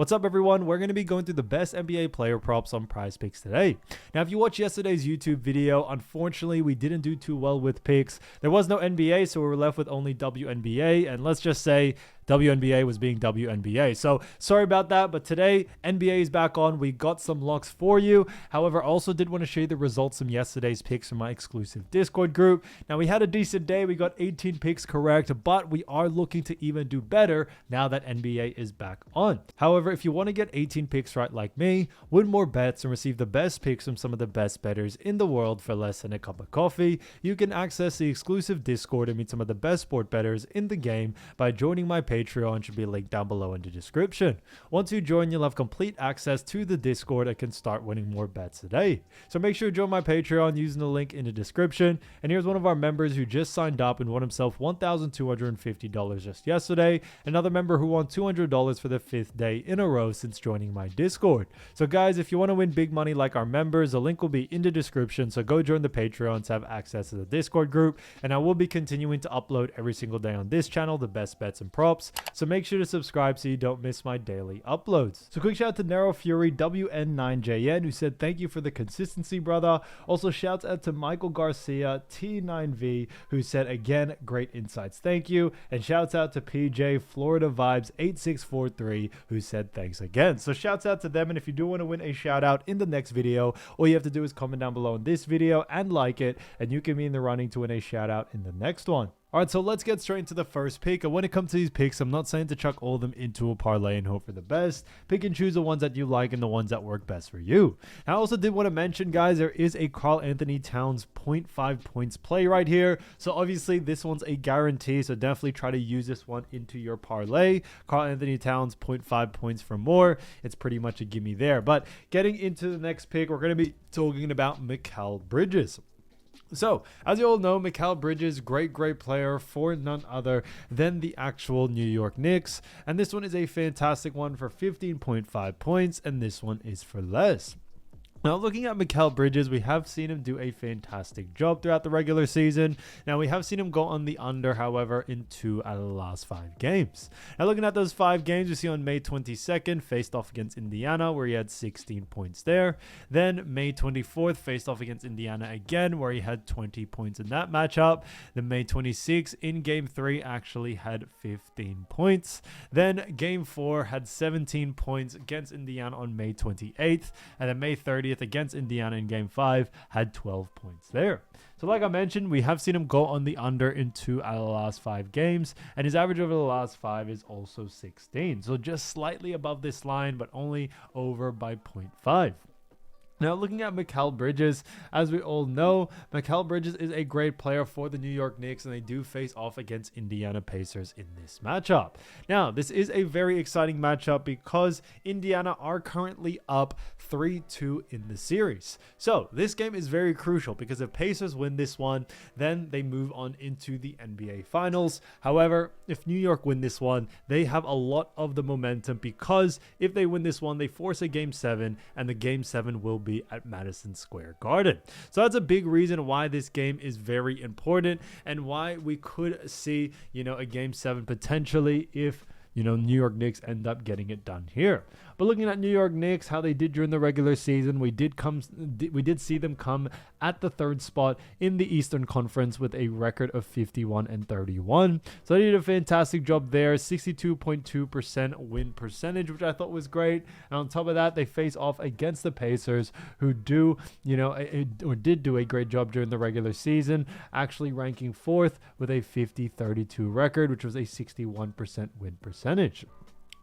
What's up, everyone? We're going to be going through the best NBA player props on Prizepicks today. Now, if you watched yesterday's YouTube video, unfortunately, we didn't do too well with picks. There was no NBA, so we were left with only WNBA, and let's just say WNBA was being WNBA. So sorry about that, but today NBA is back on. We got some locks for you. However, I also did want to show you the results from yesterday's picks from my exclusive Discord group. Now, we had a decent day. We got 18 picks correct, but we are looking to even do better now that NBA is back on. However, if you want to get 18 picks right like me, win more bets, and receive the best picks from some of the best bettors in the world for less than a cup of coffee, you can access the exclusive Discord and meet some of the best sport bettors in the game by joining my Patreon. Should be linked down below in the description. Once you join, you'll have complete access to the Discord and can start winning more bets today. So make sure to join my Patreon using the link in the description. And here's one of our members who just signed up and won himself $1,250 just yesterday. Another member who won $200 for the 5th day in a row since joining my Discord. So guys, if you want to win big money like our members, the link will be in the description. So go join the Patreon to have access to the Discord group. And I will be continuing to upload every single day on this channel the best bets and props. So make sure to subscribe so you don't miss my daily uploads. So quick shout out to Narrow Fury WN9JN who said thank you for the consistency, brother. Also shouts out to Michael Garcia T9V who said again great insights, thank you. And shouts out to PJ Florida Vibes 8643 who said thanks again. So shouts out to them, and if you do want to win a shout out in the next video, all you have to do is comment down below in this video and like it, and you can be in the running to win a shout out in the next one. Alright, so let's get straight into the first pick. And when it comes to these picks, I'm not saying to chuck all of them into a parlay and hope for the best. Pick and choose the ones that you like and the ones that work best for you. Now, I also did want to mention, guys, there is a Karl-Anthony Towns 0.5 points play right here. So obviously this one's a guarantee, so definitely try to use this one into your parlay. Karl-Anthony Towns 0.5 points for more. It's pretty much a gimme there. But getting into the next pick, we're going to be talking about Mikal Bridges. So, as you all know, Mikal Bridges, great player for none other than the actual New York Knicks. And this one is a fantastic one for 15.5 points, and this one is for less. Now, looking at Mikal Bridges, we have seen him do a fantastic job throughout the regular season. Now, we have seen him go on the under, however, in 2 out of the last 5 games. Now, looking at those 5 games, we see on May 22nd, faced off against Indiana, where he had 16 points there. Then, May 24th, faced off against Indiana again, where he had 20 points in that matchup. Then, May 26th, in Game 3, actually had 15 points. Then, Game 4 had 17 points against Indiana on May 28th. And then, May 30th, against Indiana in Game 5 had 12 points there. So like I mentioned, we have seen him go on the under in 2 out of the last 5 games, and his average over the last 5 is also 16. So just slightly above this line, but only over by 0.5. Now, looking at Mikal Bridges, as we all know, Mikal Bridges is a great player for the New York Knicks, and they do face off against Indiana Pacers in this matchup. Now, this is a very exciting matchup because Indiana are currently up 3-2 in the series. So, this game is very crucial because if Pacers win this one, then they move on into the NBA Finals. However, if New York win this one, they have a lot of the momentum because if they win this one, they force a Game 7, and the Game 7 will be at Madison Square Garden. So that's a big reason why this game is very important and why we could see, a Game 7 potentially if New York Knicks end up getting it done here. But looking at New York Knicks, how they did during the regular season, we did see them come at the 3rd spot in the Eastern Conference with a record of 51-31. So they did a fantastic job there, 62.2% win percentage, which I thought was great. And on top of that, they face off against the Pacers, who did do a great job during the regular season, actually ranking 4th with a 50-32 record, which was a 61% win percentage.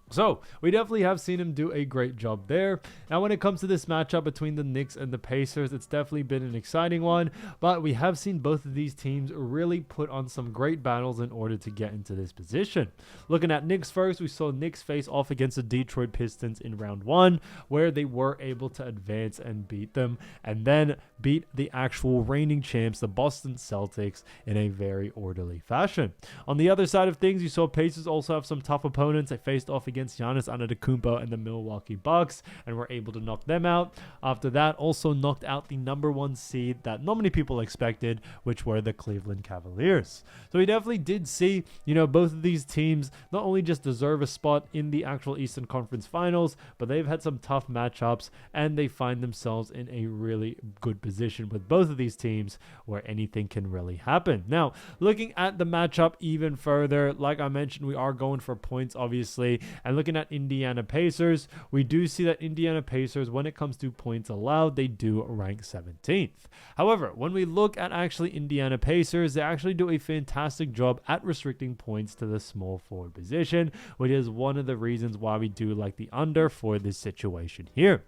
So, we definitely have seen him do a great job there. Now, when it comes to this matchup between the Knicks and the Pacers, it's definitely been an exciting one, but we have seen both of these teams really put on some great battles in order to get into this position. Looking at Knicks first, we saw Knicks face off against the Detroit Pistons in round 1, where they were able to advance and beat them, and then beat the actual reigning champs, the Boston Celtics, in a very orderly fashion. On the other side of things, you saw Pacers also have some tough opponents. They faced off against against Giannis Antetokounmpo and the Milwaukee Bucks and were able to knock them out. After that, also knocked out the number 1 seed that not many people expected, which were the Cleveland Cavaliers. So we definitely did see, both of these teams not only just deserve a spot in the actual Eastern Conference Finals, but they've had some tough matchups and they find themselves in a really good position with both of these teams where anything can really happen. Now, looking at the matchup even further, like I mentioned, we are going for points, obviously, and looking at Indiana Pacers, we do see that Indiana Pacers, when it comes to points allowed, they do rank 17th. However, when we look at actually Indiana Pacers, they actually do a fantastic job at restricting points to the small forward position, which is one of the reasons why we do like the under for this situation here.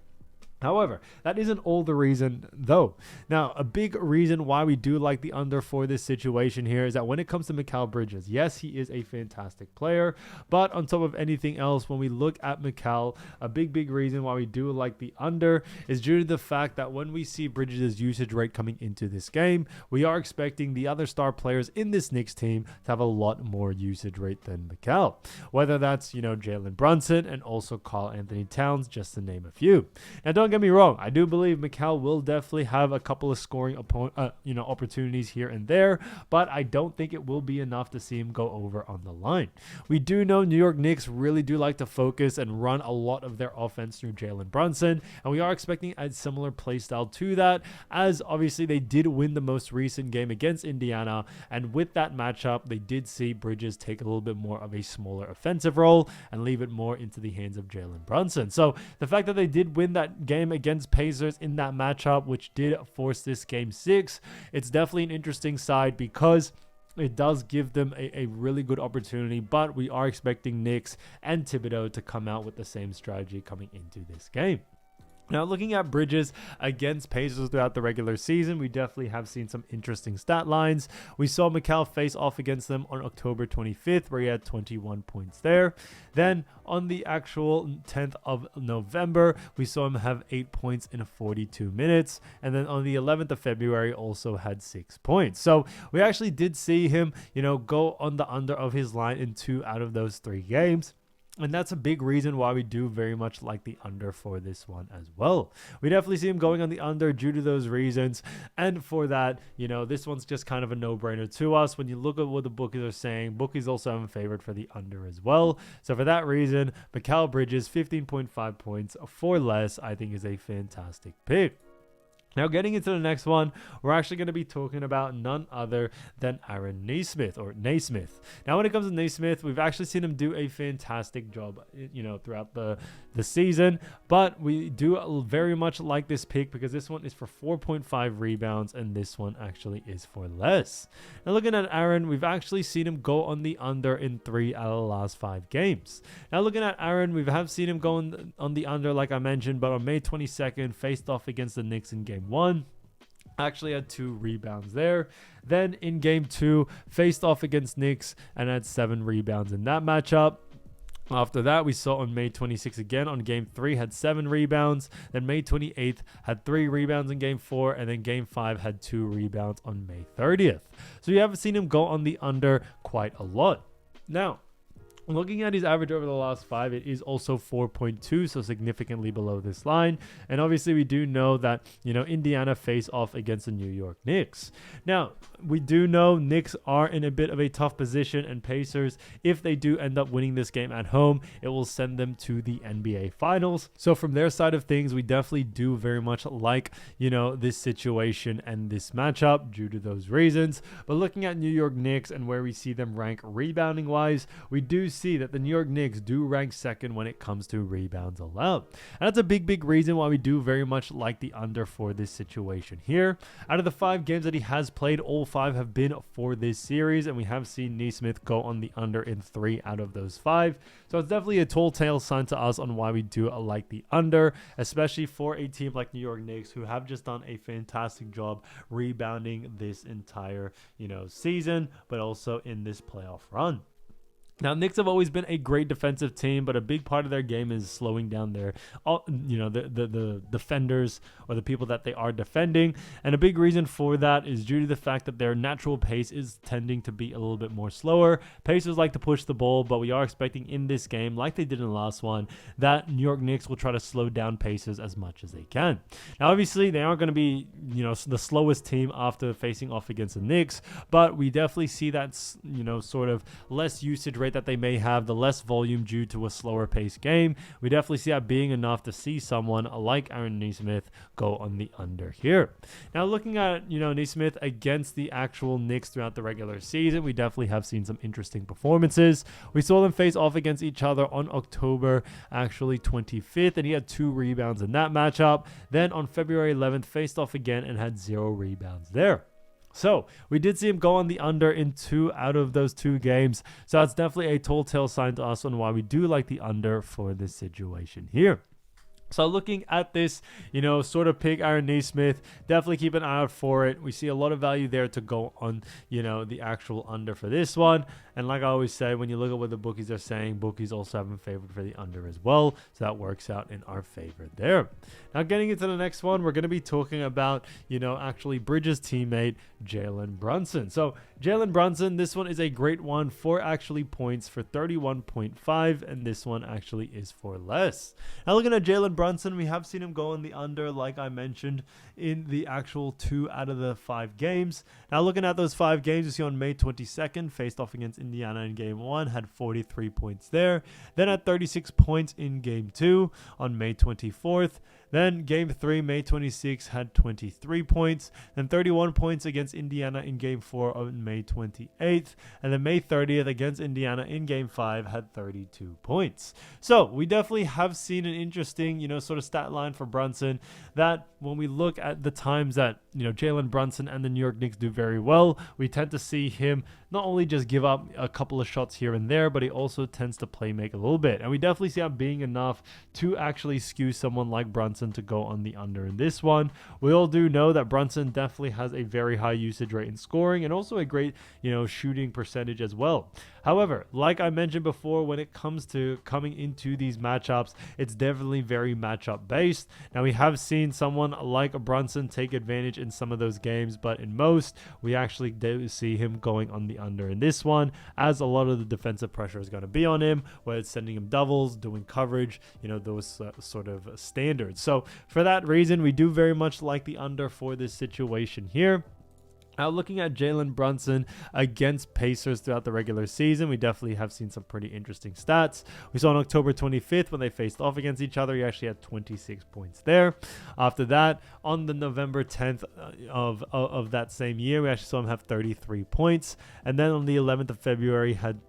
However, that isn't all the reason, though. Now, a big reason why we do like the under for this situation here is that when it comes to Mikal Bridges, yes, he is a fantastic player, but on top of anything else, when we look at Mikal, a big reason why we do like the under is due to the fact that when we see Bridges' usage rate coming into this game, we are expecting the other star players in this Knicks team to have a lot more usage rate than Mikal. Whether that's, Jalen Brunson and also Karl Anthony Towns, just to name a few. Now, don't get me wrong, I do believe Mikal will definitely have a couple of scoring opportunities here and there, but I don't think it will be enough to see him go over on the line. We do know New York Knicks really do like to focus and run a lot of their offense through Jalen Brunson, and we are expecting a similar play style to that, as obviously they did win the most recent game against Indiana, and with that matchup, they did see Bridges take a little bit more of a smaller offensive role and leave it more into the hands of Jalen Brunson. So the fact that they did win that game against Pacers in that matchup, which did force this game 6, it's definitely an interesting side because it does give them a really good opportunity, but we are expecting Knicks and Thibodeau to come out with the same strategy coming into this game. Now, looking at Bridges against Pacers throughout the regular season, we definitely have seen some interesting stat lines. We saw Mikal face off against them on October 25th, where he had 21 points there. Then, on the actual 10th of November, we saw him have 8 points in 42 minutes. And then on the 11th of February, also had 6 points. So, we actually did see him, go on the under of his line in 2 out of those 3 games. And that's a big reason why we do very much like the under for this one as well. We definitely see him going on the under due to those reasons. And for that, this one's just kind of a no-brainer to us. When you look at what the bookies are saying, bookies also have him favored for the under as well. So for that reason, Mikal Bridges, 15.5 points for less, I think is a fantastic pick. Now, getting into the next one, we're actually going to be talking about none other than Aaron Nesmith. Now, when it comes to Nesmith, we've actually seen him do a fantastic job, throughout the season. But we do very much like this pick because this one is for 4.5 rebounds and this one actually is for less. Now, looking at Aaron, we've actually seen him go on the under in 3 out of the last 5 games. Now, looking at Aaron, we have seen him go on the under, like I mentioned, but on May 22nd, faced off against the Knicks in Game 1. Actually had 2 rebounds there. Then in Game 2, faced off against Knicks and had 7 rebounds in that matchup. After that, we saw on May 26th again on Game 3 had 7 rebounds. Then May 28th had 3 rebounds in Game 4. And then Game 5 had 2 rebounds on May 30th. So you have seen him go on the under quite a lot. Now, looking at his average over the last 5, it is also 4.2, so significantly below this line. And obviously, we do know that, Indiana face off against the New York Knicks. Now, we do know Knicks are in a bit of a tough position, and Pacers, if they do end up winning this game at home, it will send them to the NBA Finals. So from their side of things, we definitely do very much like, this situation and this matchup due to those reasons. But looking at New York Knicks and where we see them rank rebounding-wise, we do see that the New York Knicks do rank second when it comes to rebounds allowed. And that's a big reason why we do very much like the under for this situation here. Out of the 5 games that he has played, all 5 have been for this series, and we have seen Nesmith go on the under in 3 out of those 5. So it's definitely a telltale sign to us on why we do like the under, especially for a team like New York Knicks, who have just done a fantastic job rebounding this entire, season, but also in this playoff run. Now, Knicks have always been a great defensive team, but a big part of their game is slowing down their, the defenders or the people that they are defending. And a big reason for that is due to the fact that their natural pace is tending to be a little bit more slower. Pacers like to push the ball, but we are expecting in this game, like they did in the last one, that New York Knicks will try to slow down Pacers as much as they can. Now, obviously, they aren't going to be, the slowest team after facing off against the Knicks, but we definitely see that, sort of less usage rate that they may have, the less volume due to a slower paced game. We definitely see that being enough to see someone like Aaron Nesmith go on the under here. Now, looking at, Nesmith against the actual Knicks throughout the regular season, we definitely have seen some interesting performances. We saw them face off against each other on October 25th, and he had 2 rebounds in that matchup. Then on February 11th, faced off again and had 0 rebounds there. So we did see him go on the under in 2 out of those 2 games. So that's definitely a telltale sign to us on why we do like the under for this situation here. So looking at this, sort of pick Aaron Nesmith, definitely keep an eye out for it. We see a lot of value there to go on, the actual under for this one. And like I always say, when you look at what the bookies are saying, bookies also have him favored for the under as well. So that works out in our favor there. Now getting into the next one, we're going to be talking about, actually Bridges' teammate, Jalen Brunson. So Jalen Brunson, this one is a great one for actually points for 31.5, and this one actually is for less. Now looking at Jalen Brunson, we have seen him go on the under, like I mentioned, in the actual 2 out of the 5 games. Now looking at those 5 games, you see on May 22nd, faced off against Indiana in game 1, had 43 points there. Then had 36 points in game 2 on May 24th. Then game 3, May 26th, had 23 points. Then 31 points against Indiana in game 4 on May 28th. And then May 30th against Indiana in game 5 had 32 points. So we definitely have seen an interesting, sort of stat line for Brunson, that when we look at the times that, Jalen Brunson and the New York Knicks do very well, we tend to see him not only just give up a couple of shots here and there, but he also tends to play make a little bit. And we definitely see that being enough to actually skew someone like Brunson to go on the under in this one. We all do know that Brunson definitely has a very high usage rate in scoring and also a great, shooting percentage as well. However, like I mentioned before, when it comes to coming into these matchups, it's definitely very matchup based. Now we have seen someone like Brunson take advantage in some of those games, but in most, we actually do see him going on the under in this one, as a lot of the defensive pressure is going to be on him, whether it's sending him doubles, doing coverage, those sort of standards. So for that reason, we do very much like the under for this situation here. Now, looking at Jalen Brunson against Pacers throughout the regular season, we definitely have seen some pretty interesting stats. We saw on October 25th when they faced off against each other, he actually had 26 points there. After that, on the November 10th of that same year, we actually saw him have 33 points. And then on the 11th of February, had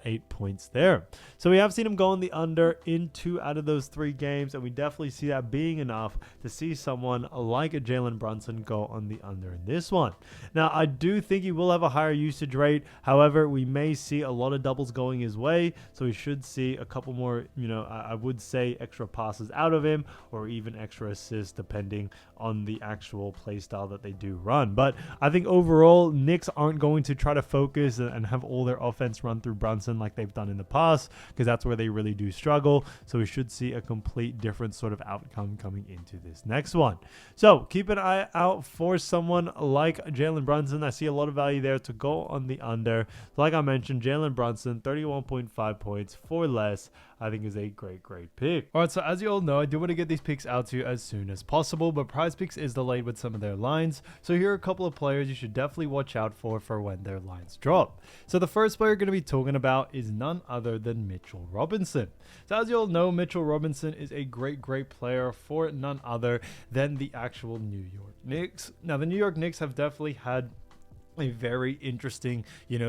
8 points there. So we have seen him go on the under in 2 out of those 3 games, and we definitely see that being enough to see someone like a Jalen Brunson go on the under in this one. Now, I do think he will have a higher usage rate. However, we may see a lot of doubles going his way. So we should see a couple more, I would say extra passes out of him, or even extra assists depending on the actual play style that they do run. But I think overall, Knicks aren't going to try to focus and have all their offense run through Brunson like they've done in the past, because that's where they really do struggle. So we should see a complete different sort of outcome coming into this next one. So keep an eye out for someone like Jalen Brunson. I see a lot of value there to go on the under. Like I mentioned, Jalen Brunson, 31.5 points for less, I think is a great pick. All right, so as you all know, I do want to get these picks out to you as soon as possible, but Prizepicks is delayed with some of their lines. So here are a couple of players you should definitely watch out for when their lines drop. So the first player we're going to be talking about is none other than Mitchell Robinson. So as you all know, Mitchell Robinson is a great player for none other than the actual New York Knicks. Now, the New York Knicks have definitely had a very interesting,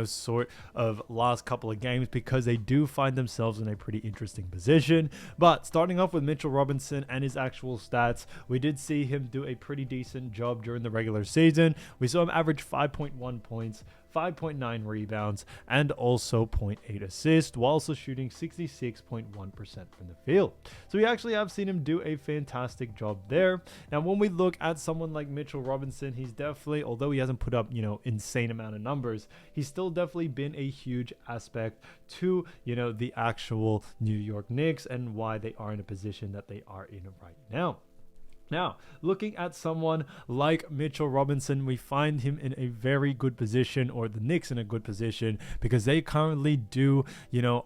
sort of last couple of games, because they do find themselves in a pretty interesting position. But starting off with Mitchell Robinson and his actual stats, we did see him do a pretty decent job during the regular season. We saw him average 5.1 points, 5.9 rebounds, and also 0.8 assists, while also shooting 66.1% from the field. So we actually have seen him do a fantastic job there. Now, when we look at someone like Mitchell Robinson, he's definitely, although he hasn't put up, insane amount of numbers, he's still definitely been a huge aspect to, the actual New York Knicks and why they are in a position that they are in right now. Now, looking at someone like Mitchell Robinson, we find him in a very good position, or the Knicks in a good position, because they currently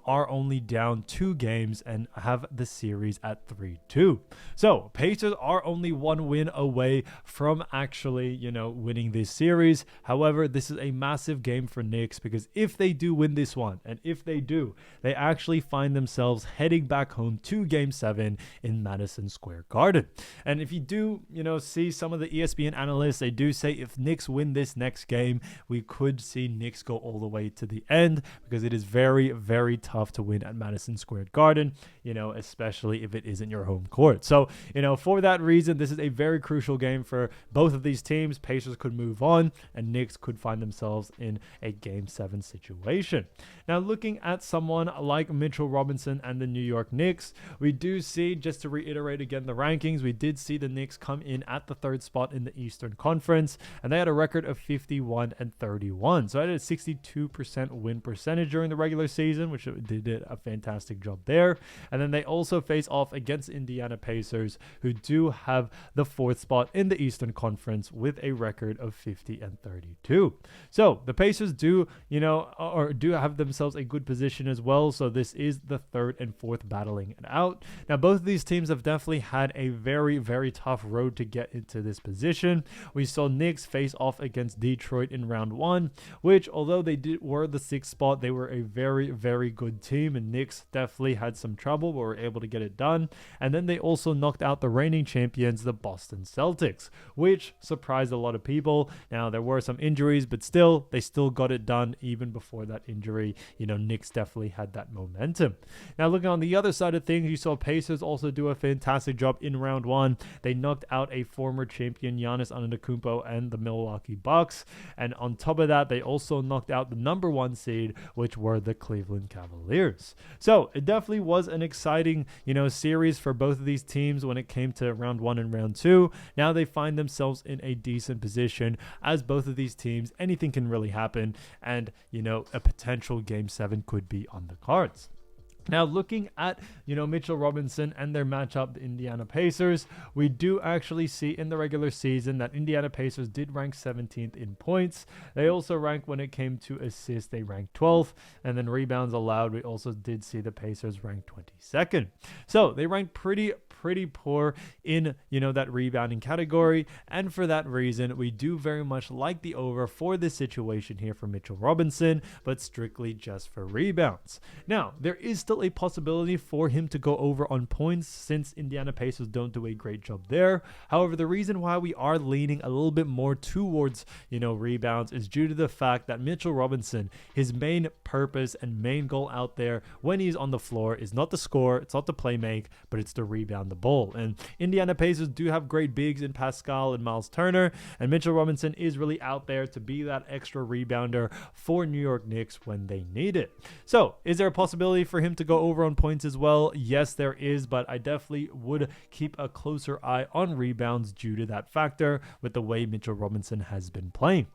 are only down 2 games and have the series at 3-2. So, Pacers are only 1 win away from actually, winning this series. However, this is a massive game for Knicks, because if they do win this one, and if they do, they actually find themselves heading back home to Game 7 in Madison Square Garden. And if you do, see some of the ESPN analysts, they do say if Knicks win this next game, we could see Knicks go all the way to the end, because it is very, very tough to win at Madison Square Garden, especially if it isn't your home court. So, for that reason, this is a very crucial game for both of these teams. Pacers could move on, and Knicks could find themselves in a Game 7 situation. Now, looking at someone like Mitchell Robinson and the New York Knicks, we do see, just to reiterate again the rankings, we did see the Knicks come in at the 3rd spot in the Eastern Conference, and they had a record of 51-31. So I had a 62% win percentage during the regular season, which they did a fantastic job there. And then they also face off against Indiana Pacers, who do have the 4th spot in the Eastern Conference with a record of 50-32. So the Pacers do have themselves a good position as well. So this is the 3rd and 4th battling it out. Now, both of these teams have definitely had a very, very tough road to get into this position. We saw Knicks face off against Detroit in round 1, which, although they were the 6th spot, they were a very, very good team, and Knicks definitely had some trouble, but were able to get it done. And then they also knocked out the reigning champions, the Boston Celtics, which surprised a lot of people. Now, there were some injuries, but still, they still got it done even before that injury. Knicks definitely had that momentum. Now, looking on the other side of things, you saw Pacers also do a fantastic job in round 1. They knocked out a former champion, Giannis Antetokounmpo, and the Milwaukee Bucks. And on top of that, they also knocked out the number 1 seed, which were the Cleveland Cavaliers. So it definitely was an exciting, series for both of these teams when it came to round 1 and round 2. Now they find themselves in a decent position, as both of these teams, anything can really happen, and, a potential Game 7 could be on the cards. Now, looking at, Mitchell Robinson and their matchup, the Indiana Pacers, we do actually see in the regular season that Indiana Pacers did rank 17th in points. They also ranked, when it came to assists, they ranked 12th, and then rebounds allowed, we also did see the Pacers rank 22nd. So they ranked pretty poor in, that rebounding category, and for that reason, we do very much like the over for this situation here for Mitchell Robinson, but strictly just for rebounds. Now, there is still a possibility for him to go over on points, since Indiana Pacers don't do a great job there. However, the reason why we are leaning a little bit more towards, rebounds is due to the fact that Mitchell Robinson, his main purpose and main goal out there when he's on the floor is not to score, it's not to play make, but it's to rebound the ball. And Indiana Pacers do have great bigs in Pascal and Miles Turner, and Mitchell Robinson is really out there to be that extra rebounder for New York Knicks when they need it. So, is there a possibility for him to go over on points as well? Yes, there is, but I definitely would keep a closer eye on rebounds due to that factor with the way Mitchell Robinson has been playing.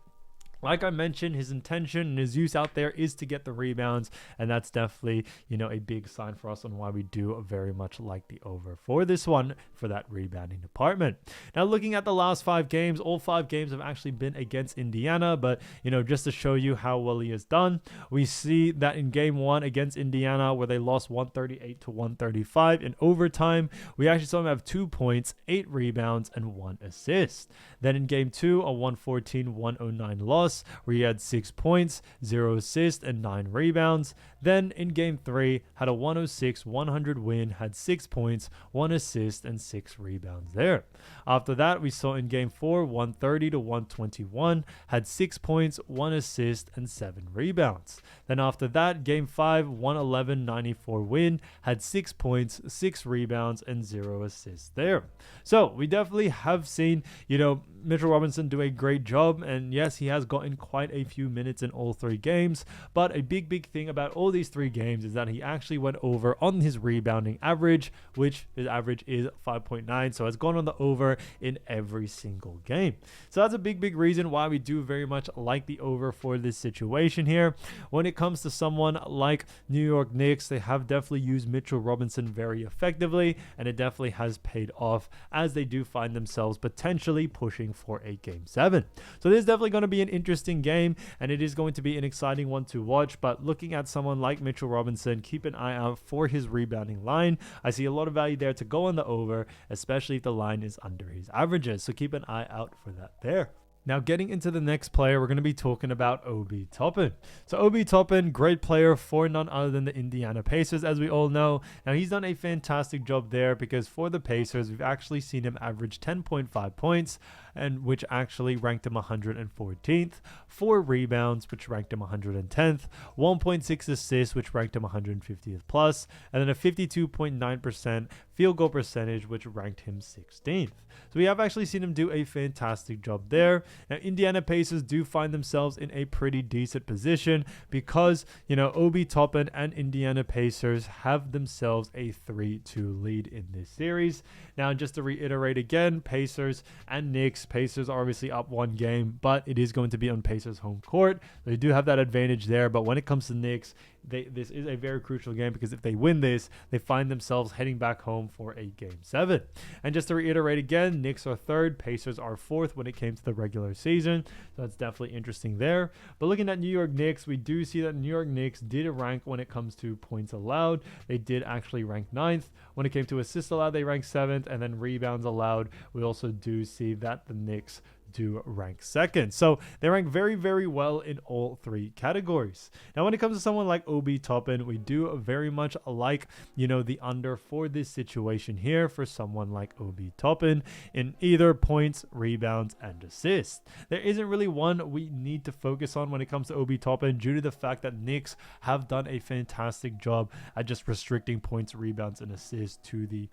Like I mentioned, his intention and his use out there is to get the rebounds, and that's definitely, a big sign for us on why we do very much like the over for this one, for that rebounding department. Now, looking at the last 5 games, all 5 games have actually been against Indiana, but, just to show you how well he has done, we see that in game 1 against Indiana, where they lost 138-135 in overtime, we actually saw him have 2 points, 8 rebounds, and 1 assist. Then in game 2, a 114-109 loss, where he had 6 points, 0 assists, and 9 rebounds. Then in game 3, had a 106-100 win, had 6 points, 1 assist, and 6 rebounds there. After that, we saw in game 4, 130-121, had 6 points, 1 assist, and 7 rebounds. Then after that, game 5, 111-94 win, had 6 points, 6 rebounds, and 0 assists there. So we definitely have seen, Mitchell Robinson do a great job. And yes, he has gotten quite a few minutes in all 3 games. But a big thing about all these 3 games is that he actually went over on his rebounding average, which his average is 5.9. So has gone on the over in every single game. So that's a big reason why we do very much like the over for this situation here. When it comes to someone like New York Knicks, they have definitely used Mitchell Robinson very effectively, and it definitely has paid off as they do find themselves potentially pushing for a game 7. So this is definitely going to be an interesting game, and it is going to be an exciting one to watch. But looking at someone like Mitchell Robinson, keep an eye out for his rebounding line. I see a lot of value there to go on the over, especially if the line is under his averages. So keep an eye out for that there. Now, getting into the next player, we're going to be talking about Obi Toppin. So Obi Toppin, great player for none other than the Indiana Pacers, as we all know. Now, he's done a fantastic job there because for the Pacers, we've actually seen him average 10.5 points, and which actually ranked him 114th, 4 rebounds, which ranked him 110th, 1.6 assists, which ranked him 150th plus, and then a 52.9% field goal percentage, which ranked him 16th. So we have actually seen him do a fantastic job there. Now, Indiana Pacers do find themselves in a pretty decent position because, Obi Toppin and Indiana Pacers have themselves a 3-2 lead in this series. Now, just to reiterate again, Pacers and Knicks, Pacers are obviously up 1 game, but it is going to be on Pacers home court. They do have that advantage there, but when it comes to Knicks, this is a very crucial game because if they win this, they find themselves heading back home for a game 7. And just to reiterate again, Knicks are 3rd, Pacers are 4th when it came to the regular season. So that's definitely interesting there. But looking at New York Knicks, we do see that New York Knicks did rank when it comes to points allowed. They did actually rank 9th. When it came to assists allowed, they ranked 7th. And then rebounds allowed, we also do see that the Knicks do rank 2nd. So they rank very well in all 3 categories. Now, when it comes to someone like Obi Toppin, we do very much like, the under for this situation here for someone like Obi Toppin in either points, rebounds, and assists. There isn't really one we need to focus on when it comes to Obi Toppin due to the fact that Knicks have done a fantastic job at just restricting points, rebounds, and assists to the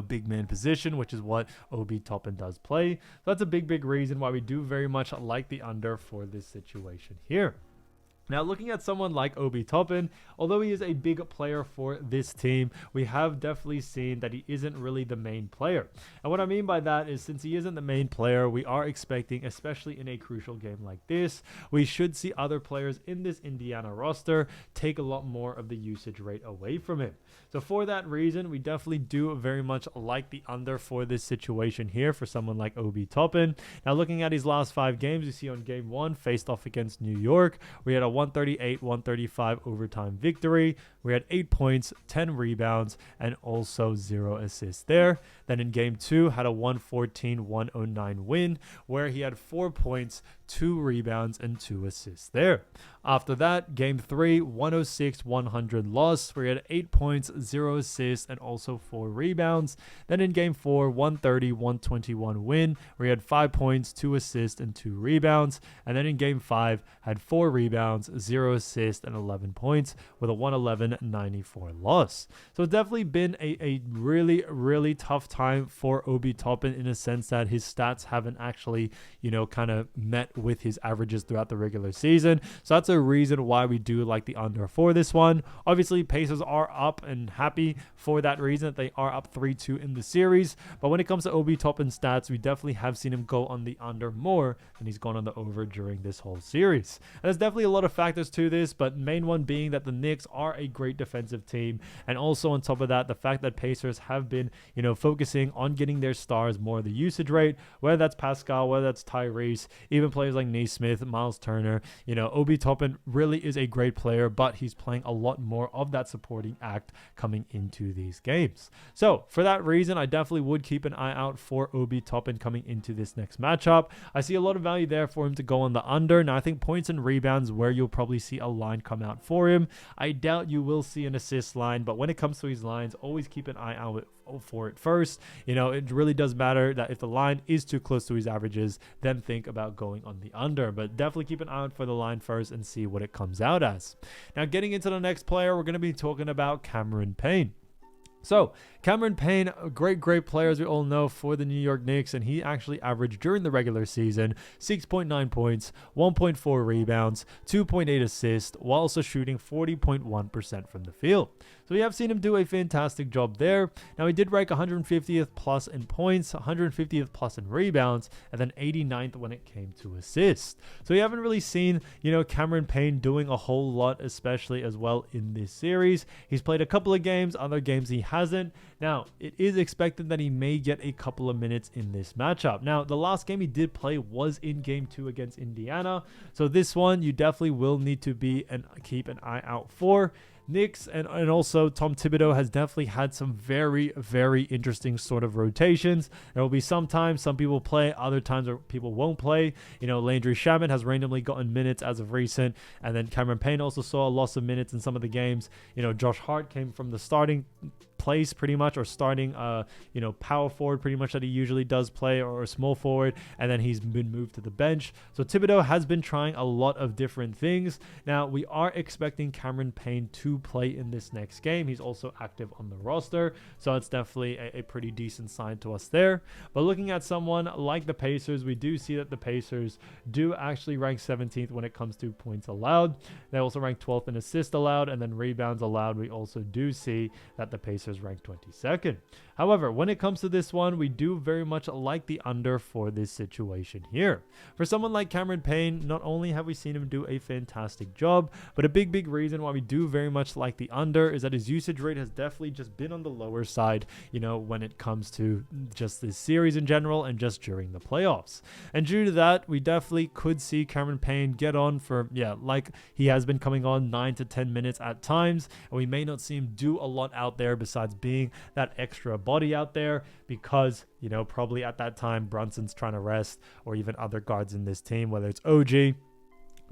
big man position, which is what Obi Toppin does play. So that's a big reason why we do very much like the under for this situation here. Now, looking at someone like Obi Toppin, although he is a big player for this team, we have definitely seen that he isn't really the main player. And what I mean by that is since he isn't the main player, we are expecting, especially in a crucial game like this, we should see other players in this Indiana roster take a lot more of the usage rate away from him. So for that reason, we definitely do very much like the under for this situation here for someone like Obi Toppin. Now, looking at his last 5 games, you see on game 1, faced off against New York, we had a 138-135 overtime victory. We had 8 points, 10 rebounds, and also 0 assists there. Then in game 2, had a 114-109 win, where he had 4 points, 2 rebounds, and 2 assists there. After that, game 3, 106-100 loss, where he had 8 points, 0 assists, and also 4 rebounds. Then in game 4, 130-121 win, where he had 5 points, 2 assists, and 2 rebounds. And then in game 5, had 4 rebounds, 0 assists, and 11 points with a 111-94 loss. So it's definitely been a really tough time for Obi Toppin in a sense that his stats haven't actually, kind of met with his averages throughout the regular season. So that's a reason why we do like the under for this one. Obviously, Pacers are up and happy for that reason. They are up 3-2 in the series. But when it comes to Obi Toppin's stats, we definitely have seen him go on the under more than he's gone on the over during this whole series. And there's definitely a lot of factors to this, but main one being that the Knicks are a great defensive team. And also on top of that, the fact that Pacers have been, focusing on getting their stars more of the usage rate, whether that's Pascal, whether that's Tyrese, even players players like Nesmith, Miles Turner. Obi Toppin really is a great player, but he's playing a lot more of that supporting act coming into these games. So for that reason, I definitely would keep an eye out for Obi Toppin coming into this next matchup. I see a lot of value there for him to go on the under. Now, I think points and rebounds where you'll probably see a line come out for him. I doubt you will see an assist line, but when it comes to his lines, always keep an eye out for it first. It really does matter that if the line is too close to his averages, then think about going on the under, but definitely keep an eye out for the line first and see what it comes out as. Now, getting into the next player, we're going to be talking about Cameron Payne. So Cameron Payne, a great player, as we all know, for the New York Knicks, and he actually averaged during the regular season 6.9 points, 1.4 rebounds, 2.8 assists, while also shooting 40.1% from the field. So we have seen him do a fantastic job there. Now, he did rank 150th plus in points, 150th plus in rebounds, and then 89th when it came to assists. So we haven't really seen, Cameron Payne doing a whole lot, especially as well in this series. He's played a couple of games, other games he hasn't. Now, it is expected that he may get a couple of minutes in this matchup. Now, the last game he did play was in game 2 against Indiana. So this one, you definitely will need to be and keep an eye out for. Knicks and also Tom Thibodeau has definitely had some very, very interesting sort of rotations. There will be sometimes some people play, other times people won't play. Landry Shamet has randomly gotten minutes as of recent, and then Cameron Payne also saw a loss of minutes in some of the games. Josh Hart came from the starting place pretty much, or starting power forward pretty much that he usually does play, or a small forward, and then he's been moved to the bench. So Thibodeau has been trying a lot of different things. Now, we are expecting Cameron Payne to play in this next game. He's also active on the roster, so it's definitely a pretty decent sign to us there. But looking at someone like the Pacers, we do see that the Pacers do actually rank 17th when it comes to points allowed. They also rank 12th in assists allowed, and then rebounds allowed. We also do see that the Pacers rank 22nd. However, when it comes to this one, we do very much like the under for this situation here. For someone like Cameron Payne, not only have we seen him do a fantastic job, but a big reason why we do very much like the under is that his usage rate has definitely just been on the lower side, when it comes to just this series in general and just during the playoffs. And due to that, we definitely could see Cameron Payne get on for, like he has been coming on 9 to 10 minutes at times, and we may not see him do a lot out there besides being that extra body out there, because probably at that time Brunson's trying to rest, or even other guards in this team, whether it's OG,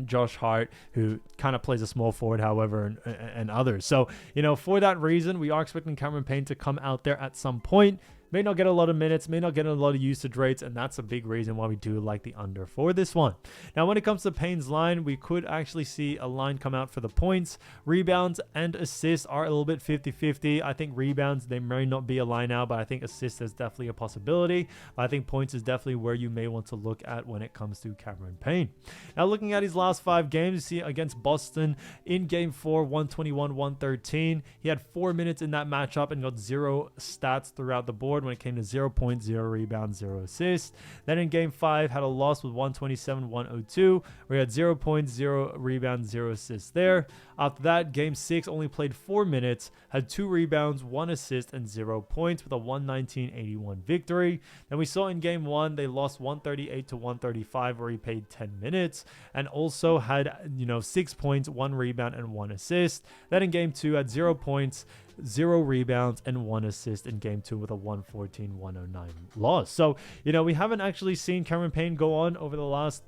Josh Hart, who kind of plays a small forward, however, and others. So for that reason, we are expecting Cameron Payne to come out there at some point. May not get a lot of minutes, may not get a lot of usage rates, and that's a big reason why we do like the under for this one. Now, when it comes to Payne's line, we could actually see a line come out for the points. Rebounds and assists are a little bit 50-50. I think rebounds, they may not be a line out, but I think assists is definitely a possibility. I think points is definitely where you may want to look at when it comes to Cameron Payne. Now, looking at his last 5 games, you see against Boston in game 4, 121-113. He had 4 minutes in that matchup and got 0 stats throughout the board when it came to 0 points, 0 rebounds, 0 assists. Then in game 5, had a loss with 127-102, where he had 0 points, 0 rebounds, 0 assists there. After that, game 6 only played 4 minutes, had 2 rebounds, 1 assist, and 0 points with a 119-81 victory. Then we saw in game 1, they lost 138-135, where he played 10 minutes, and also had 6 points, 1 rebound, and 1 assist. Then in game 2, had 0 points, 0 rebounds, and 1 assist in game 2 with a 114-109 loss. So, we haven't actually seen Cameron Payne go on over the last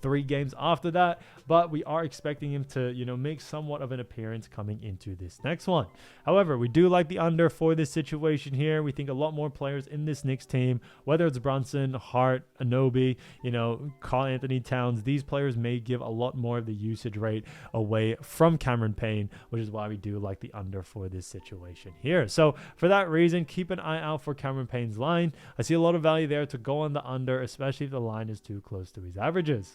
3 games after that, but we are expecting him to, make somewhat of an appearance coming into this next one. However, we do like the under for this situation here. We think a lot more players in this Knicks team, whether it's Brunson, Hart, Anobi, Karl Anthony Towns, these players may give a lot more of the usage rate away from Cameron Payne, which is why we do like the under for this situation here. So for that reason, keep an eye out for Cameron Payne's line. I see a lot of value there to go on the under, especially if the line is too close to his averages.